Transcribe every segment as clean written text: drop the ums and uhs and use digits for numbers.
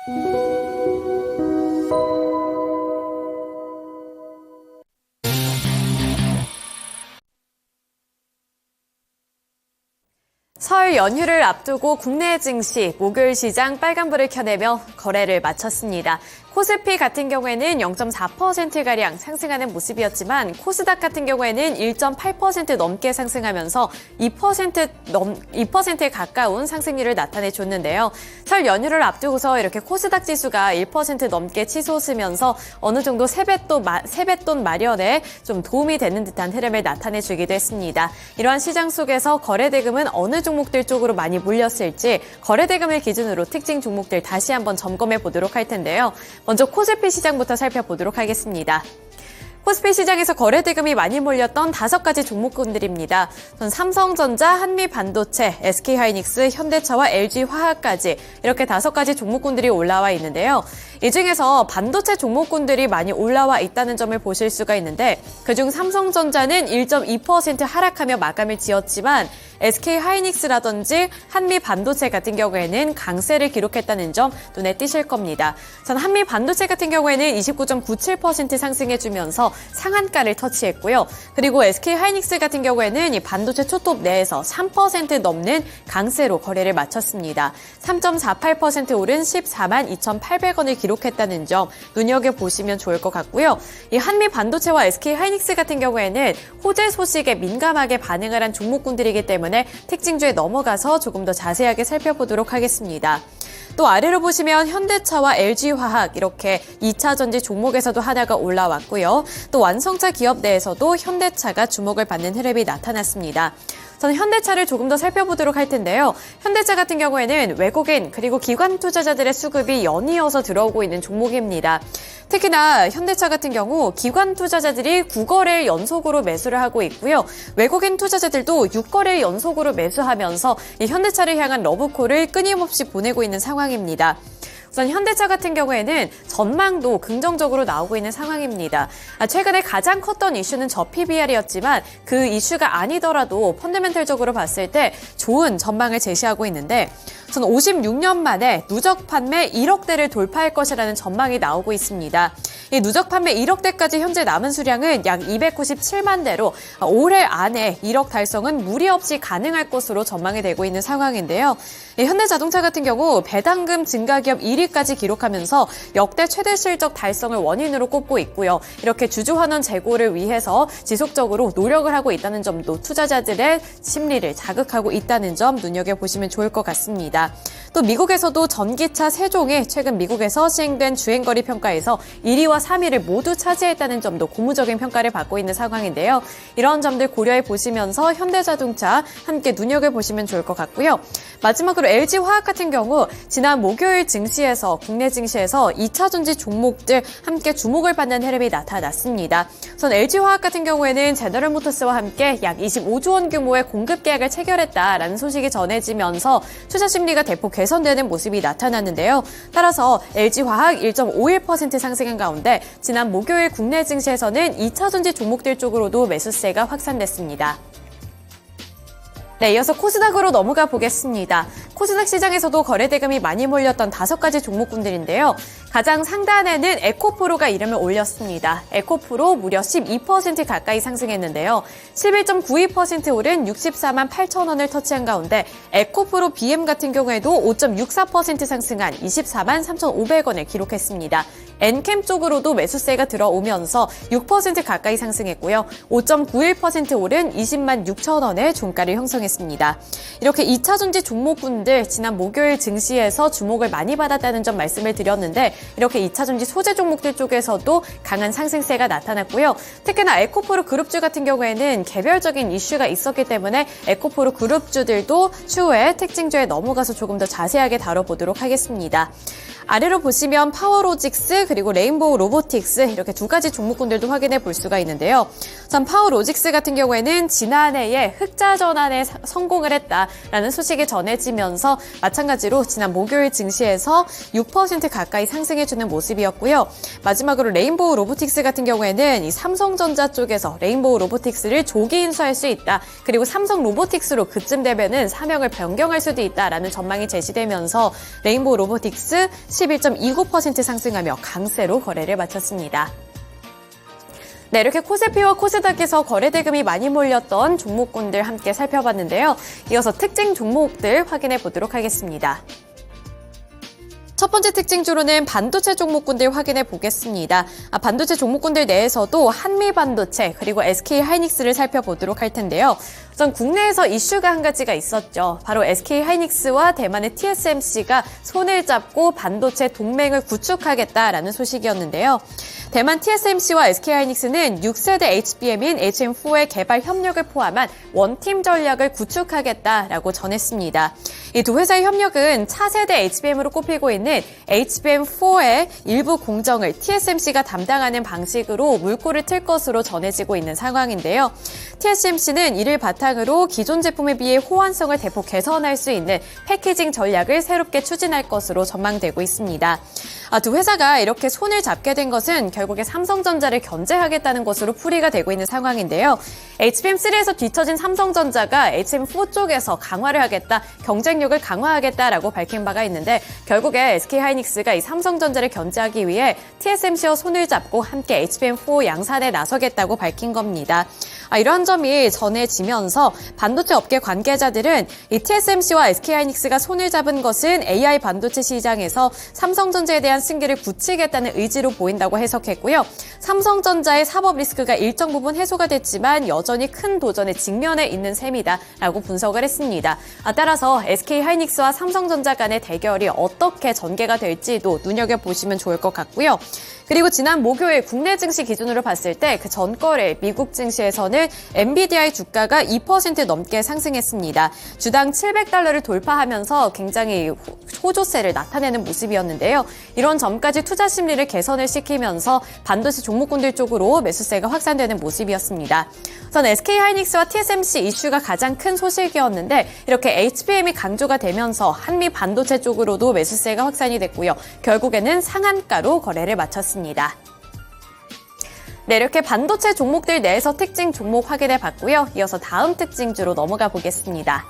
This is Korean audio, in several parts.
설 연휴를 앞두고 국내 증시 목요일 시장 빨간불을 켜내며 거래를 마쳤습니다. 코스피 같은 경우에는 0.4%가량 상승하는 모습이었지만 코스닥 같은 경우에는 1.8% 넘게 상승하면서 2%에 가까운 상승률을 나타내줬는데요. 설 연휴를 앞두고서 이렇게 코스닥 지수가 1% 넘게 치솟으면서 어느 정도 세뱃돈 마련에 좀 도움이 되는 듯한 흐름을 나타내주기도 했습니다. 이러한 시장 속에서 거래대금은 어느 종목들 쪽으로 많이 몰렸을지 거래대금을 기준으로 특징 종목들 다시 한번 점검해 보도록 할 텐데요. 먼저 코스피 시장부터 살펴보도록 하겠습니다. 코스피 시장에서 거래대금이 많이 몰렸던 5가지 종목군들입니다. 삼성전자, 한미반도체, SK하이닉스, 현대차와 LG화학까지 이렇게 5가지 종목군들이 올라와 있는데요. 이 중에서 반도체 종목군들이 많이 올라와 있다는 점을 보실 수가 있는데 그중 삼성전자는 1.2% 하락하며 마감을 지었지만 SK하이닉스라든지 한미반도체 같은 경우에는 강세를 기록했다는 점 눈에 띄실 겁니다. 한미반도체 같은 경우에는 29.97% 상승해주면서 상한가를 터치했고요. 그리고 SK하이닉스 같은 경우에는 이 반도체 초톱 내에서 3% 넘는 강세로 거래를 마쳤습니다. 3.48% 오른 14만 2,800원을 기록했다는 점 눈여겨보시면 좋을 것 같고요. 이 한미반도체와 SK하이닉스 같은 경우에는 호재 소식에 민감하게 반응을 한 종목군들이기 때문에 특징주에 넘어가서 조금 더 자세하게 살펴보도록 하겠습니다. 또 아래로 보시면 현대차와 LG화학 이렇게 2차 전지 종목에서도 하나가 올라왔고요. 또 완성차 기업 내에서도 현대차가 주목을 받는 흐름이 나타났습니다. 저는 현대차를 조금 더 살펴보도록 할 텐데요. 현대차 같은 경우에는 외국인 그리고 기관 투자자들의 수급이 연이어서 들어오고 있는 종목입니다. 특히나 현대차 같은 경우 기관 투자자들이 9거래일 연속으로 매수를 하고 있고요. 외국인 투자자들도 6거래일 연속으로 매수하면서 이 현대차를 향한 러브콜을 끊임없이 보내고 있는 상황입니다. 우선 현대차 같은 경우에는 전망도 긍정적으로 나오고 있는 상황입니다. 최근에 가장 컸던 이슈는 PBR이었지만 그 이슈가 아니더라도 펀더멘털적으로 봤을 때 좋은 전망을 제시하고 있는데 우선 56년 만에 누적 판매 1억대를 돌파할 것이라는 전망이 나오고 있습니다. 이 누적 판매 1억대까지 현재 남은 수량은 약 297만 대로 올해 안에 1억 달성은 무리 없이 가능할 것으로 전망이 되고 있는 상황인데요. 현대자동차 같은 경우 배당금 증가 기업 1위까지 기록하면서 역대 최대 실적 달성을 원인으로 꼽고 있고요. 이렇게 주주환원 제고를 위해서 지속적으로 노력을 하고 있다는 점도 투자자들의 심리를 자극하고 있다는 점 눈여겨보시면 좋을 것 같습니다. 또 미국에서도 전기차 3종이 최근 미국에서 시행된 주행거리 평가에서 1위와 3위를 모두 차지했다는 점도 고무적인 평가를 받고 있는 상황인데요. 이런 점들 고려해 보시면서 현대자동차 함께 눈여겨보시면 좋을 것 같고요. 마지막으로 LG화학 같은 경우 지난 목요일 증시에서 국내 증시에서 2차 전지 종목들 함께 주목을 받는 흐름이 나타났습니다. 우선 LG화학 같은 경우에는 제너럴모터스와 함께 약 25조 원 규모의 공급 계약을 체결했다라는 소식이 전해지면서 투자 심리가 대폭 개선되는 모습이 나타났는데요. 따라서 LG화학 1.51% 상승한 가운데 지난 목요일 국내 증시에서는 2차 전지 종목들 쪽으로도 매수세가 확산됐습니다. 네, 이어서 코스닥으로 넘어가 보겠습니다. 코스닥 시장에서도 거래대금이 많이 몰렸던 5가지 종목군들인데요. 가장 상단에는 에코프로가 이름을 올렸습니다. 에코프로 무려 12% 가까이 상승했는데요. 11.92% 오른 64만 8천 원을 터치한 가운데 에코프로 BM 같은 경우에도 5.64% 상승한 24만 3,500원을 기록했습니다. 엔캠 쪽으로도 매수세가 들어오면서 6% 가까이 상승했고요. 5.91% 오른 20만 6천 원의 종가를 형성했습니다. 이렇게 2차 전지 종목군들 지난 목요일 증시에서 주목을 많이 받았다는 점 말씀을 드렸는데 이렇게 2차 전지 소재 종목들 쪽에서도 강한 상승세가 나타났고요. 특히나 에코프로 그룹주 같은 경우에는 개별적인 이슈가 있었기 때문에 에코프로 그룹주들도 추후에 특징주에 넘어가서 조금 더 자세하게 다뤄보도록 하겠습니다. 아래로 보시면 파워로직스 그리고 레인보우 로보틱스 이렇게 2가지 종목군들도 확인해 볼 수가 있는데요. 우선 파워로직스 같은 경우에는 지난해에 흑자 전환에 성공을 했다라는 소식이 전해지면서 마찬가지로 지난 목요일 증시에서 6% 가까이 상승해주는 모습이었고요. 마지막으로 레인보우 로보틱스 같은 경우에는 이 삼성전자 쪽에서 레인보우 로보틱스를 조기 인수할 수 있다. 그리고 삼성 로보틱스로 그쯤 되면은 사명을 변경할 수도 있다라는 전망이 제시되면서 레인보우 로보틱스 11.29% 상승하며 강세로 거래를 마쳤습니다. 네, 이렇게 코스피와 코스닥에서 거래 대금이 많이 몰렸던 종목군들 함께 살펴봤는데요. 이어서 특징 종목들 확인해 보도록 하겠습니다. 첫 번째 특징주로는 반도체 종목군들 확인해 보겠습니다. 반도체 종목군들 내에서도 한미반도체 그리고 SK하이닉스를 살펴보도록 할 텐데요. 우선 국내에서 이슈가 한 가지가 있었죠. 바로 SK하이닉스와 대만의 TSMC가 손을 잡고 반도체 동맹을 구축하겠다라는 소식이었는데요. 대만 TSMC와 SK하이닉스는 6세대 HBM인 HM4의 개발 협력을 포함한 원팀 전략을 구축하겠다라고 전했습니다. 이 두 회사의 협력은 차세대 HBM으로 꼽히고 있는 HBM4의 일부 공정을 TSMC가 담당하는 방식으로 물꼬를 틀 것으로 전해지고 있는 상황인데요. TSMC는 이를 바탕으로 기존 제품에 비해 호환성을 대폭 개선할 수 있는 패키징 전략을 새롭게 추진할 것으로 전망되고 있습니다. 두 회사가 이렇게 손을 잡게 된 것은 결국에 삼성전자를 견제하겠다는 것으로 풀이가 되고 있는 상황인데요. HBM3에서 뒤처진 삼성전자가 HBM4 쪽에서 강화를 하겠다, 경쟁력을 강화하겠다라고 밝힌 바가 있는데 결국에 SK하이닉스가 이 삼성전자를 견제하기 위해 TSMC와 손을 잡고 함께 HBM4 양산에 나서겠다고 밝힌 겁니다. 이러한 점이 전해지면서 반도체 업계 관계자들은 이 TSMC와 SK하이닉스가 손을 잡은 것은 AI 반도체 시장에서 삼성전자에 대한 승기를 굳히겠다는 의지로 보인다고 해석했고요. 삼성전자의 사법 리스크가 일정 부분 해소가 됐지만 여전히 큰 도전에 직면해 있는 셈이다라고 분석을 했습니다. 따라서 SK하이닉스와 삼성전자 간의 대결이 어떻게 전개가 될지도 눈여겨보시면 좋을 것 같고요. 그리고 지난 목요일 국내 증시 기준으로 봤을 때 그 전거래 미국 증시에서는 엔비디아의 주가가 2% 넘게 상승했습니다. 주당 $700를 돌파하면서 굉장히 호조세를 나타내는 모습이었는데요. 이런 점까지 투자 심리를 개선을 시키면서 반도체 종목군들 쪽으로 매수세가 확산되는 모습이었습니다. 우선 SK하이닉스와 TSMC 이슈가 가장 큰 소식이었는데 이렇게 HBM이 강조가 되면서 한미 반도체 쪽으로도 매수세가 확산이 됐고요. 결국에는 상한가로 거래를 마쳤습니다. 네, 이렇게 반도체 종목들 내에서 특징 종목 확인해 봤고요. 이어서 다음 특징주로 넘어가 보겠습니다.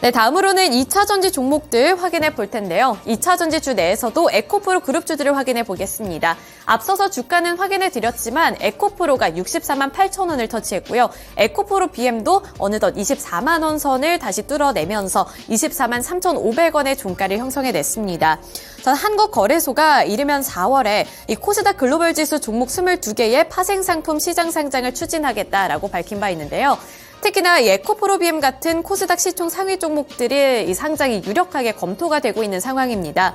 네, 다음으로는 2차 전지 종목들 확인해 볼 텐데요. 2차 전지주 내에서도 에코프로 그룹주들을 확인해 보겠습니다. 앞서서 주가는 확인해 드렸지만 에코프로가 64만 8천 원을 터치했고요. 에코프로 BM도 어느덧 24만 원 선을 다시 뚫어내면서 24만 3,500원의 종가를 형성해냈습니다. 한국거래소가 이르면 4월에 이 코스닥 글로벌 지수 종목 22개의 파생상품 시장 상장을 추진하겠다라고 밝힌 바 있는데요. 특히나 에코프로 BM 같은 코스닥 시총 상위 종목들이 이 상장이 유력하게 검토가 되고 있는 상황입니다.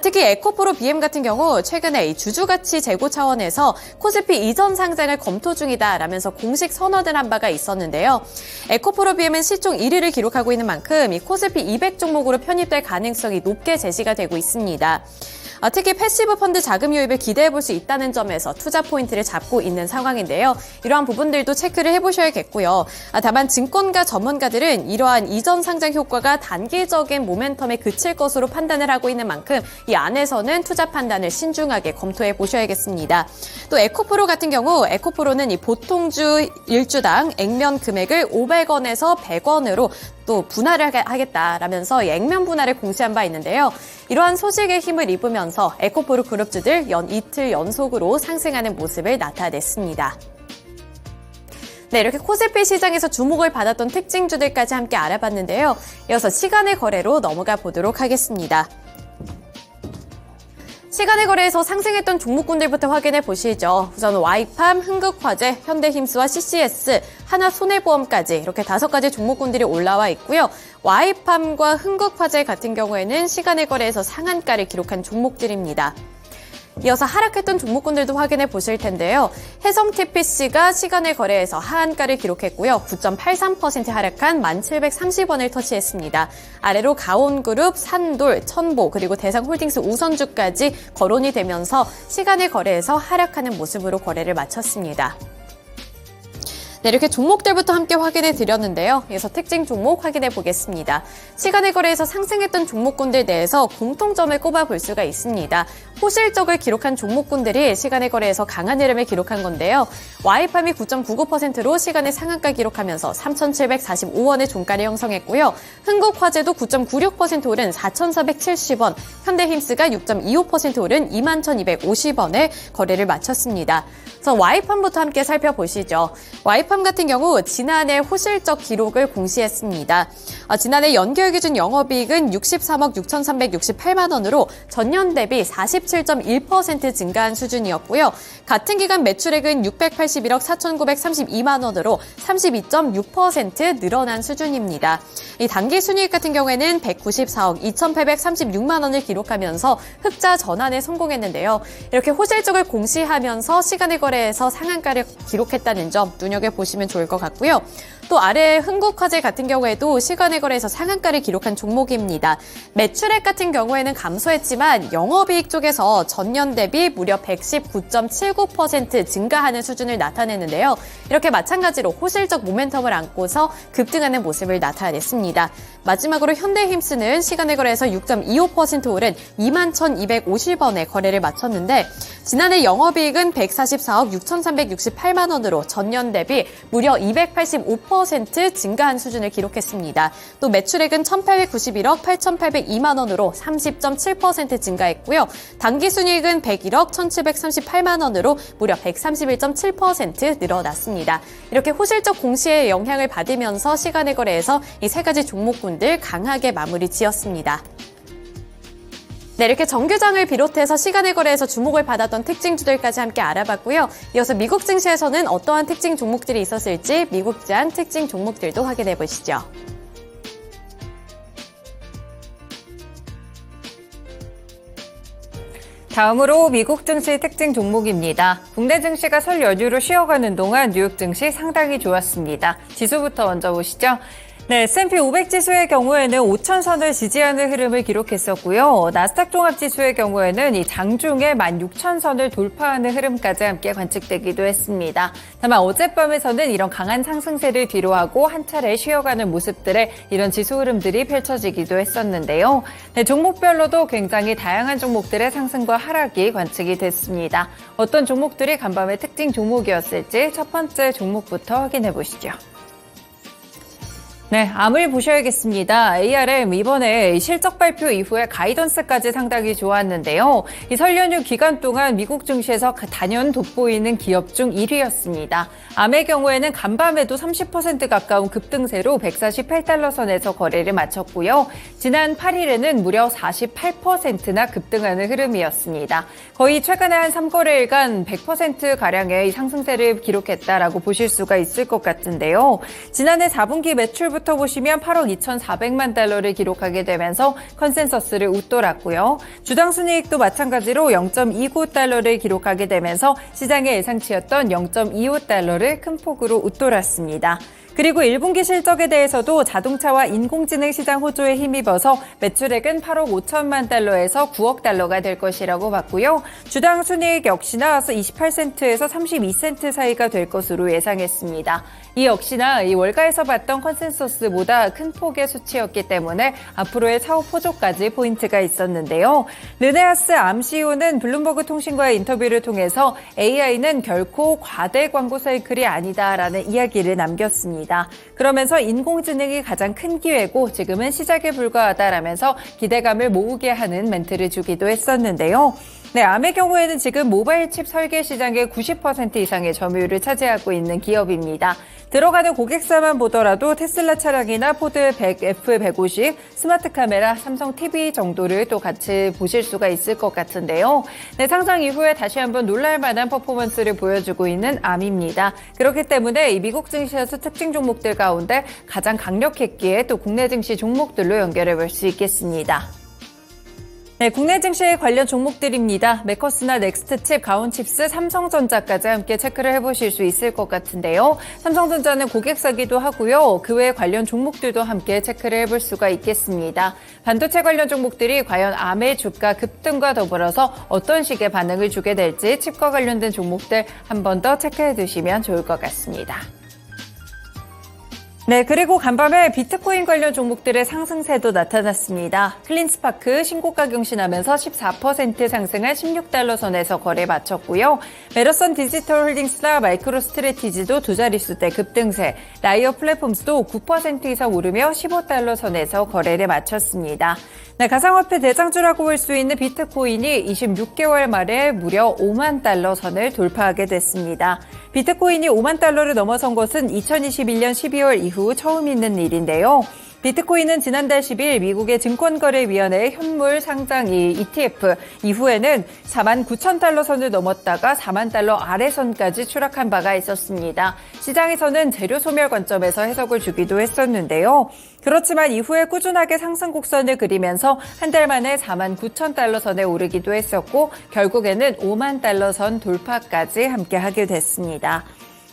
특히 에코프로 BM 같은 경우 최근에 이 주주가치 제고 차원에서 코스피 이전 상장을 검토 중이다라면서 공식 선언을 한 바가 있었는데요. 에코프로 BM은 시총 1위를 기록하고 있는 만큼 이 코스피 200 종목으로 편입될 가능성이 높게 제시가 되고 있습니다. 특히 패시브 펀드 자금 유입을 기대해 볼 수 있다는 점에서 투자 포인트를 잡고 있는 상황인데요. 이러한 부분들도 체크를 해보셔야겠고요. 다만 증권가 전문가들은 이러한 이전 상장 효과가 단기적인 모멘텀에 그칠 것으로 판단을 하고 있는 만큼 이 안에서는 투자 판단을 신중하게 검토해 보셔야겠습니다. 또 에코프로 같은 경우 에코프로는 이 보통주 1주당 액면 금액을 500원에서 100원으로 또 분할을 하겠다라면서 액면 분할을 공시한 바 있는데요. 이러한 소식에 힘을 입으면서 에코프로 그룹주들 이틀 연속으로 상승하는 모습을 나타냈습니다. 네, 이렇게 코스피 시장에서 주목을 받았던 특징주들까지 함께 알아봤는데요. 이어서 시간의 거래로 넘어가 보도록 하겠습니다. 시간의 거래에서 상승했던 종목군들부터 확인해 보시죠. 우선 와이팜, 흥국화재, 현대힘스와 CCS, 하나손해보험까지 이렇게 5가지 종목군들이 올라와 있고요. 와이팜과 흥국화재 같은 경우에는 시간의 거래에서 상한가를 기록한 종목들입니다. 이어서 하락했던 종목군들도 확인해 보실 텐데요. 해성TPC가 시간의 거래에서 하한가를 기록했고요. 9.83% 하락한 1,730원을 터치했습니다. 아래로 가온그룹, 산돌, 천보, 그리고 대상홀딩스 우선주까지 거론이 되면서 시간의 거래에서 하락하는 모습으로 거래를 마쳤습니다. 네, 이렇게 종목들부터 함께 확인해 드렸는데요. 이어서 특징 종목 확인해 보겠습니다. 시간의 거래에서 상승했던 종목군들 내에서 공통점을 꼽아볼 수가 있습니다. 호실적을 기록한 종목군들이 시간의 거래에서 강한 흐름을 기록한 건데요. 와이팜이 9.99%로 시간의 상한가 기록하면서 3,745원의 종가를 형성했고요. 흥국화재도 9.96% 오른 4,470원, 현대힘스가 6.25% 오른 21,250원에 거래를 마쳤습니다. 그래서 와이팜부터 함께 살펴보시죠. 와이팜 같은 경우 지난해 호실적 기록을 공시했습니다. 지난해 연결 기준 영업이익은 63억 6,368만 원으로 전년 대비 47.1% 증가한 수준이었고요. 같은 기간 매출액은 681억 4,932만 원으로 32.6% 늘어난 수준입니다. 이 단기 순이익 같은 경우에는 194억 2,836만 원을 기록하면서 흑자 전환에 성공했는데요. 이렇게 호실적을 공시하면서 시간의 거래에서 상한가를 기록했다는 점 눈여겨보시면 좋을 것 같고요. 또 아래 흥국화재 같은 경우에도 시간의 거래에서 상한가를 기록한 종목입니다. 매출액 같은 경우에는 감소했지만 영업이익 쪽에서 전년 대비 무려 119.79% 증가하는 수준을 나타내는데요. 이렇게 마찬가지로 호실적 모멘텀을 안고서 급등하는 모습을 나타냈습니다. 마지막으로 현대힘스는 시간의 거래에서 6.25% 오른 21,250원에 거래를 마쳤는데 지난해 영업이익은 144억 6,368만 원으로 전년 대비 무려 285% 증가한 수준을 기록했습니다. 또 매출액은 1,891억 8,802만 원으로 30.7% 증가했고요. 단기순이익은 101억 1,738만 원으로 무려 131.7% 늘어났습니다. 이렇게 호실적 공시의 영향을 받으면서 시간의 거래에서 이 세 가지 종목군들 강하게 마무리 지었습니다. 네, 이렇게 정규장을 비롯해서 시간의 거래에서 주목을 받았던 특징주들까지 함께 알아봤고요. 이어서 미국 증시에서는 어떠한 특징 종목들이 있었을지 미국장 특징 종목들도 확인해 보시죠. 다음으로 미국 증시 특징 종목입니다. 국내 증시가 설 연휴로 쉬어가는 동안 뉴욕 증시 상당히 좋았습니다. 지수부터 먼저 보시죠. 네, S&P 500 지수의 경우에는 5,000선을 지지하는 흐름을 기록했었고요. 나스닥 종합지수의 경우에는 이 장중에 16,000선을 돌파하는 흐름까지 함께 관측되기도 했습니다. 다만 어젯밤에서는 이런 강한 상승세를 뒤로하고 한 차례 쉬어가는 모습들의 이런 지수 흐름들이 펼쳐지기도 했었는데요. 네, 종목별로도 굉장히 다양한 종목들의 상승과 하락이 관측이 됐습니다. 어떤 종목들이 간밤의 특징 종목이었을지 첫 번째 종목부터 확인해 보시죠. 네, 암을 보셔야겠습니다. ARM 이번에 실적 발표 이후에 가이던스까지 상당히 좋았는데요. 이 설 연휴 기간 동안 미국 증시에서 단연 돋보이는 기업 중 1위였습니다. 암의 경우에는 간밤에도 30% 가까운 급등세로 148달러 선에서 거래를 마쳤고요. 지난 8일에는 무려 48%나 급등하는 흐름이었습니다. 거의 최근에 한 3거래일간 100%가량의 상승세를 기록했다라고 보실 수가 있을 것 같은데요. 지난해 4분기 매출부터 보시면 8억 2,400만 달러를 기록하게 되면서 컨센서스를 웃돌았고요. 주당 순이익도 마찬가지로 0.29달러를 기록하게 되면서 시장의 예상치였던 0.25달러를 큰 폭으로 웃돌았습니다. 그리고 1분기 실적에 대해서도 자동차와 인공지능 시장 호조에 힘입어서 매출액은 8억 5천만 달러에서 9억 달러가 될 것이라고 봤고요. 주당 순이익 역시나 28센트에서 32센트 사이가 될 것으로 예상했습니다. 이 역시나 이 월가에서 봤던 컨센서스보다 큰 폭의 수치였기 때문에 앞으로의 사업 호조까지 포인트가 있었는데요. 르네아스 암 CEO는 블룸버그 통신과의 인터뷰를 통해서 AI는 결코 과대 광고 사이클이 아니다라는 이야기를 남겼습니다. 그러면서 인공지능이 가장 큰 기회고 지금은 시작에 불과하다라면서 기대감을 모으게 하는 멘트를 주기도 했었는데요. 네, 암의 경우에는 지금 모바일 칩 설계 시장의 90% 이상의 점유율을 차지하고 있는 기업입니다. 들어가는 고객사만 보더라도 테슬라 차량이나 포드 100, F150, 스마트 카메라, 삼성 TV 정도를 또 같이 보실 수가 있을 것 같은데요. 네, 상장 이후에 다시 한번 놀랄만한 퍼포먼스를 보여주고 있는 암입니다. 그렇기 때문에 이 미국 증시에서 특징 종목들 가운데 가장 강력했기에 또 국내 증시 종목들로 연결해 볼 수 있겠습니다. 네, 국내 증시 관련 종목들입니다. 메커스나 넥스트칩, 가온칩스, 삼성전자까지 함께 체크를 해보실 수 있을 것 같은데요. 삼성전자는 고객사기도 하고요. 그 외 관련 종목들도 함께 체크를 해볼 수가 있겠습니다. 반도체 관련 종목들이 과연 암의 주가 급등과 더불어서 어떤 식의 반응을 주게 될지 칩과 관련된 종목들 한 번 더 체크해 두시면 좋을 것 같습니다. 네, 그리고 간밤에 비트코인 관련 종목들의 상승세도 나타났습니다. 클린스파크 신고가 경신하면서 14% 상승한 16달러 선에서 거래 마쳤고요. 메러선 디지털 홀딩스나 마이크로 스트래티지도 두 자릿수대 급등세, 라이어 플랫폼스도 9% 이상 오르며 15달러 선에서 거래를 마쳤습니다. 네, 가상화폐 대장주라고 볼 수 있는 비트코인이 26개월 만에 무려 5만 달러 선을 돌파하게 됐습니다. 비트코인이 5만 달러를 넘어선 것은 2021년 12월 이후 처음 있는 일인데요. 비트코인은 지난달 10일 미국의 증권거래위원회 현물 상장 ETF 이후에는 4만 9천 달러 선을 넘었다가 4만 달러 아래 선까지 추락한 바가 있었습니다. 시장에서는 재료 소멸 관점에서 해석을 주기도 했었는데요. 그렇지만 이후에 꾸준하게 상승 곡선을 그리면서 한 달 만에 4만 9천 달러 선에 오르기도 했었고 결국에는 5만 달러 선 돌파까지 함께하게 됐습니다.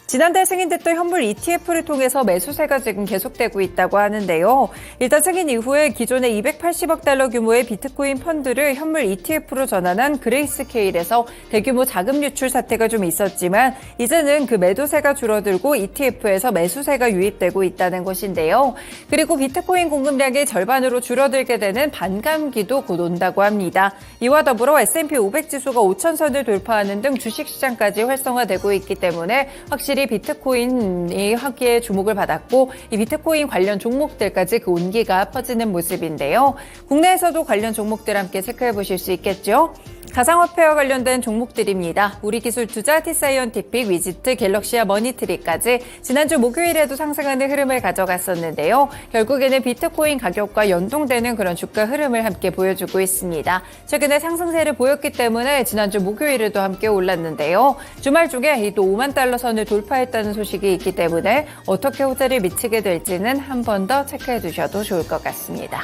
지난달 승인됐던 현물 ETF를 통해서 매수세가 지금 계속되고 있다고 하는데요. 일단 승인 이후에 기존의 280억 달러 규모의 비트코인 펀드를 현물 ETF로 전환한 그레이스케일에서 대규모 자금 유출 사태가 좀 있었지만 이제는 그 매도세가 줄어들고 ETF에서 매수세가 유입되고 있다는 것인데요. 그리고 비트코인 공급량이 절반으로 줄어들게 되는 반감기도 곧 온다고 합니다. 이와 더불어 S&P 500 지수가 5천선을 돌파하는 등 주식시장까지 활성화되고 있기 때문에 확실히 비트코인이 하기에 주목을 받았고 이 비트코인 관련 종목들까지 그 온기가 퍼지는 모습인데요. 국내에서도 관련 종목들 함께 체크해 보실 수 있겠죠. 가상화폐와 관련된 종목들입니다. 우리기술투자, T사이언티픽, 위지트, 갤럭시와 머니트리까지 지난주 목요일에도 상승하는 흐름을 가져갔었는데요. 결국에는 비트코인 가격과 연동되는 그런 주가 흐름을 함께 보여주고 있습니다. 최근에 상승세를 보였기 때문에 지난주 목요일에도 함께 올랐는데요. 주말 중에 또 5만 달러 선을 돌파했다는 소식이 있기 때문에 어떻게 호재를 미치게 될지는 한 번 더 체크해 두셔도 좋을 것 같습니다.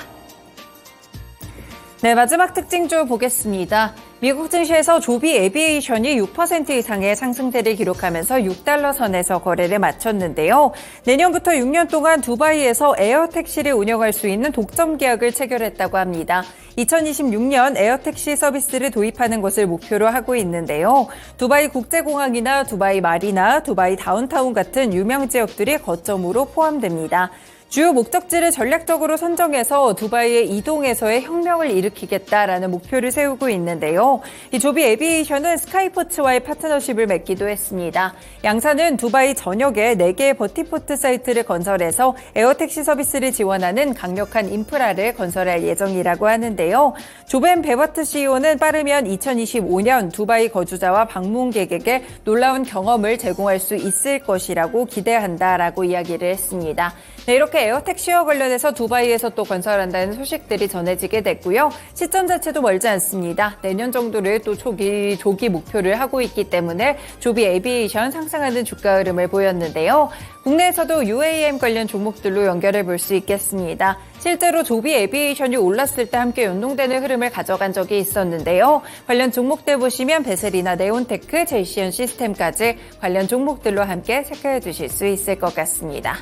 네, 마지막 특징주 보겠습니다. 미국 증시에서 조비 에비에이션이 6% 이상의 상승세를 기록하면서 6달러 선에서 거래를 마쳤는데요. 내년부터 6년 동안 두바이에서 에어택시를 운영할 수 있는 독점 계약을 체결했다고 합니다. 2026년 에어택시 서비스를 도입하는 것을 목표로 하고 있는데요. 두바이 국제공항이나 두바이 마리나, 두바이 다운타운 같은 유명 지역들이 거점으로 포함됩니다. 주요 목적지를 전략적으로 선정해서 두바이에 이동해서의 혁명을 일으키겠다라는 목표를 세우고 있는데요. 이 조비 에비에이션은 스카이포츠와의 파트너십을 맺기도 했습니다. 양사는 두바이 전역에 4개의 버티포트 사이트를 건설해서 에어택시 서비스를 지원하는 강력한 인프라를 건설할 예정이라고 하는데요. 조벤 베버트 CEO는 빠르면 2025년 두바이 거주자와 방문객에게 놀라운 경험을 제공할 수 있을 것이라고 기대한다라고 이야기를 했습니다. 네, 이렇게 에어택시와 관련해서 두바이에서 또 건설한다는 소식들이 전해지게 됐고요. 시점 자체도 멀지 않습니다. 내년 정도를 또 조기 목표를 하고 있기 때문에 조비 에비에이션 상승하는 주가 흐름을 보였는데요. 국내에서도 UAM 관련 종목들로 연결해 볼 수 있겠습니다. 실제로 조비 에비에이션이 올랐을 때 함께 연동되는 흐름을 가져간 적이 있었는데요. 관련 종목들 보시면 베셀이나 네온테크, JCN 시스템까지 관련 종목들로 함께 체크해 두실 수 있을 것 같습니다.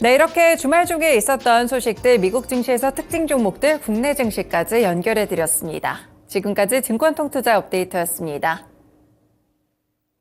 네, 이렇게 주말 중에 있었던 소식들, 미국 증시에서 특징 종목들, 국내 증시까지 연결해 드렸습니다. 지금까지 증권통투자 업데이트였습니다.